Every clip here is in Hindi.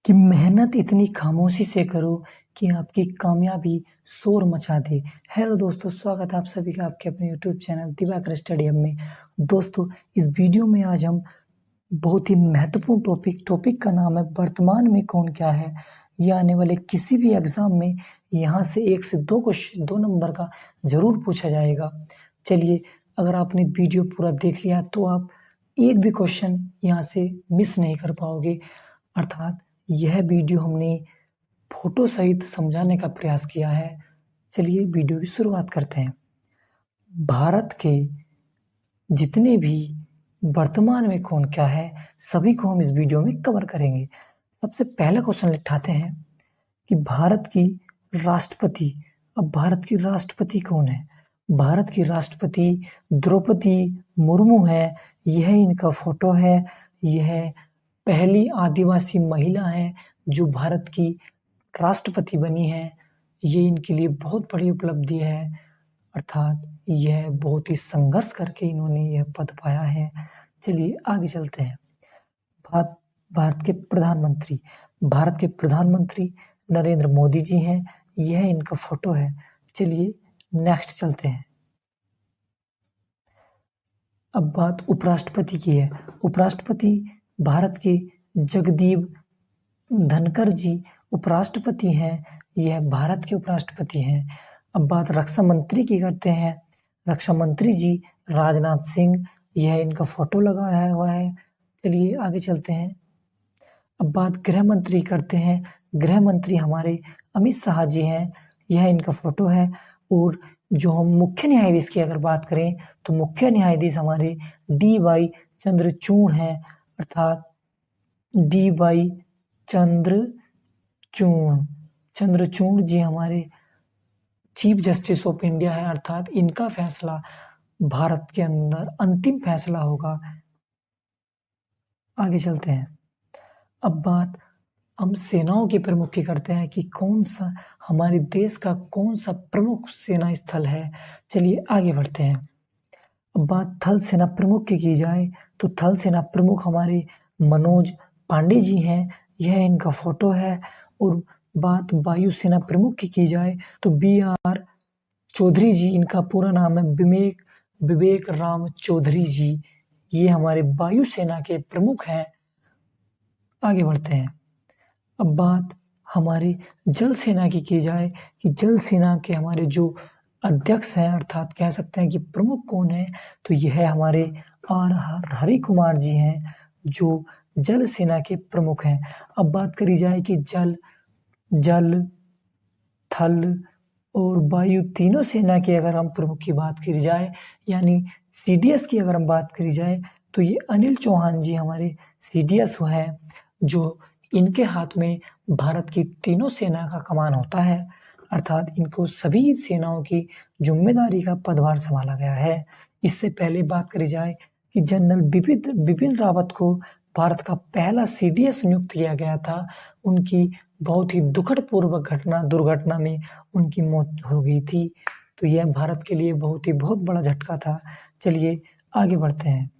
कि मेहनत इतनी खामोशी से करो कि आपकी कामयाबी शोर मचा दे। हेलो दोस्तों, स्वागत है आप सभी का आपके अपने YouTube channel Diwakar study hub में। दोस्तों, इस वीडियो में आज हम बहुत ही महत्वपूर्ण टॉपिक का नाम है वर्तमान में कौन क्या है। ये आने वाले किसी भी एग्जाम में यहाँ से 1 से 2 क्वेश्चन 2 नंबर का ज़रूर पूछा जाएगा। चलिए, अगर आपने वीडियो पूरा देख लिया तो आप एक भी क्वेश्चन यहाँ से मिस नहीं कर पाओगे। अर्थात यह वीडियो हमने फोटो सहित समझाने का प्रयास किया है। चलिए वीडियो की शुरुआत करते हैं। भारत के जितने भी वर्तमान में कौन क्या है, सभी को हम इस वीडियो में कवर करेंगे। सबसे पहला क्वेश्चन उठाते हैं कि भारत की राष्ट्रपति। अब भारत की राष्ट्रपति कौन है? भारत की राष्ट्रपति द्रौपदी मुर्मू है। यह इनका फोटो है। यह पहली आदिवासी महिला है जो भारत की राष्ट्रपति बनी है। ये इनके लिए बहुत बड़ी उपलब्धि है। अर्थात यह बहुत ही संघर्ष करके इन्होंने यह पद पाया है। चलिए आगे चलते हैं। भारत के प्रधानमंत्री। भारत के प्रधानमंत्री नरेंद्र मोदी जी हैं। यह इनका फोटो है। चलिए नेक्स्ट चलते हैं। अब बात उपराष्ट्रपति की है। उपराष्ट्रपति भारत के जगदीप धनखड़ जी उपराष्ट्रपति हैं। यह भारत के उपराष्ट्रपति हैं। अब बात रक्षा मंत्री की करते हैं। रक्षा मंत्री जी राजनाथ सिंह, यह इनका फोटो लगाया हुआ है। चलिए आगे चलते हैं। अब बात गृह मंत्री करते हैं। गृह मंत्री हमारे अमित शाह जी हैं। यह इनका फोटो है। और जो हम मुख्य न्यायाधीश की अगर बात करें तो मुख्य न्यायाधीश हमारे DY चंद्रचूड़ हैं। अर्थात DY चंद्रचूड़ जी हमारे चीफ जस्टिस ऑफ इंडिया है। अर्थात इनका फैसला भारत के अंदर अंतिम फैसला होगा। आगे चलते हैं। अब बात हम सेनाओं के प्रमुख की करते हैं कि कौन सा हमारे देश का कौन सा प्रमुख सेना स्थल है। चलिए आगे बढ़ते हैं। अब बात थल सेना प्रमुख की जाए तो थल सेना प्रमुख हमारे मनोज पांडे जी हैं। यह इनका फोटो है। और बात वायुसेना प्रमुख की जाए तो BR चौधरी जी, इनका पूरा नाम है विवेक राम चौधरी जी। ये हमारे वायुसेना के प्रमुख हैं। आगे बढ़ते हैं। अब बात हमारे जल सेना की जाए कि जल सेना के हमारे जो अध्यक्ष हैं, अर्थात कह सकते हैं कि प्रमुख कौन है, तो यह हमारे R हरि कुमार जी हैं जो जल सेना के प्रमुख हैं। अब बात करी जाए कि जल थल और वायु तीनों सेना की अगर हम प्रमुख की बात करी जाए, यानी CDS की अगर हम बात करी जाए तो ये अनिल चौहान जी हमारे CDS हैं, जो इनके हाथ में भारत की तीनों सेना का कमान होता है। अर्थात इनको सभी सेनाओं की जिम्मेदारी का पदभार संभाला गया है। इससे पहले बात करी जाए कि जनरल बिपिन रावत को भारत का पहला CDS नियुक्त किया गया था। उनकी बहुत ही दुखद पूर्वक दुर्घटना में उनकी मौत हो गई थी। तो यह भारत के लिए बहुत बड़ा झटका था। चलिए आगे बढ़ते हैं।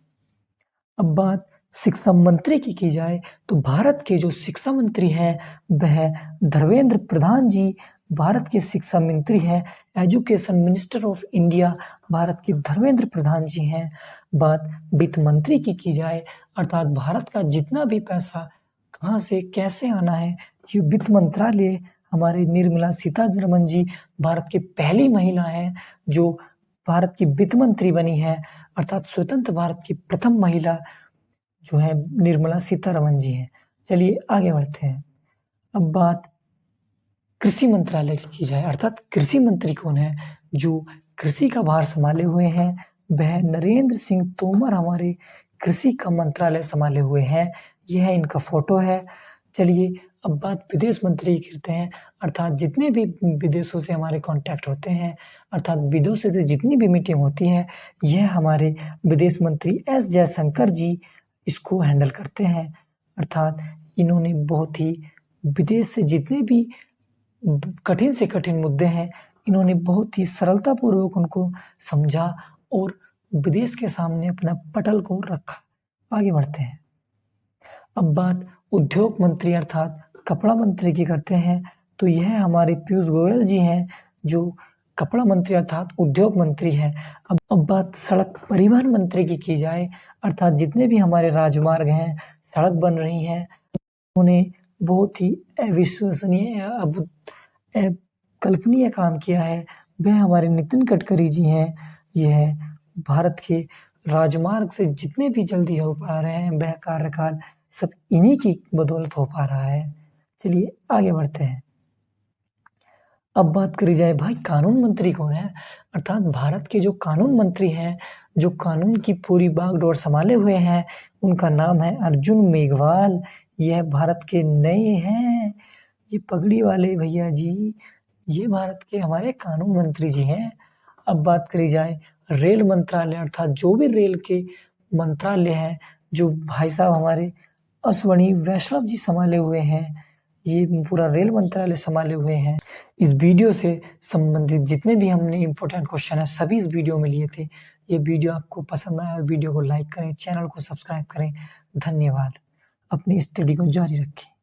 अब बात शिक्षा मंत्री की जाए तो भारत के जो शिक्षा मंत्री हैं वह धर्मेंद्र प्रधान जी भारत के शिक्षा मंत्री हैं। Education minister of India Bharat के धर्मेंद्र प्रधान जी हैं। बात वित्त मंत्री की जाए, अर्थात भारत का जितना भी पैसा कहाँ से कैसे आना है, ये वित्त मंत्रालय हमारे निर्मला सीतारमण जी भारत की पहली महिला है जो भारत की वित्त मंत्री बनी है। अर्थात स्वतंत्र भारत की प्रथम महिला जो है निर्मला सीतारमण जी हैं। चलिए आगे बढ़ते हैं। अब बात कृषि मंत्रालय की जाए, अर्थात कृषि मंत्री कौन है जो कृषि का भार संभाले हुए हैं, वह नरेंद्र सिंह तोमर हमारे कृषि का मंत्रालय संभाले हुए हैं। यह इनका फोटो है। चलिए अब बात विदेश मंत्री की करते हैं। अर्थात जितने भी विदेशों से हमारे कांटेक्ट होते हैं, अर्थात विदेशों से जितनी भी मीटिंग होती है, यह हमारे विदेश मंत्री S जयशंकर जी इसको हैंडल करते हैं। अर्थात इन्होंने बहुत ही विदेश से जितने भी कठिन से कठिन मुद्दे हैं, इन्होंने बहुत ही सरलतापूर्वक उनको समझा और विदेश के सामने अपना पटल को रखा। आगे बढ़ते हैं। अब बात उद्योग मंत्री अर्थात कपड़ा मंत्री की करते हैं तो यह हमारे पीयूष गोयल जी हैं, जो कपड़ा मंत्री अर्थात उद्योग मंत्री हैं। अब बात सड़क परिवहन मंत्री की जाए, अर्थात जितने भी हमारे राजमार्ग हैं, सड़क बन रही हैं, उन्हें बहुत ही अविश्वसनीय कल्पनीय काम किया है, वह हमारे नितिन गडकरी जी हैं। यह भारत के राजमार्ग से जितने भी जल्दी हो पा रहे हैं, वह कार्यकाल सब इन्हीं की बदौलत हो पा रहा है। चलिए आगे बढ़ते हैं। अब बात करी जाए भाई कानून मंत्री कौन है, अर्थात भारत के जो कानून मंत्री हैं, जो कानून की पूरी बागडोर संभाले हुए हैं, उनका नाम है अर्जुन मेघवाल। यह भारत के नए हैं, ये पगड़ी वाले भैया जी, ये भारत के हमारे कानून मंत्री जी हैं। अब बात करी जाए रेल मंत्रालय, अर्थात जो भी रेल के मंत्रालय हैं, जो भाई साहब हमारे अश्वनी वैष्णव जी संभाले हुए हैं, ये पूरा रेल मंत्रालय संभाले हुए हैं। इस वीडियो से संबंधित जितने भी हमने इम्पोर्टेंट क्वेश्चन है, सभी इस वीडियो में लिए थे। ये वीडियो आपको पसंद आया, वीडियो को लाइक करें, चैनल को सब्सक्राइब करें। धन्यवाद। अपनी स्टडी को जारी रखें।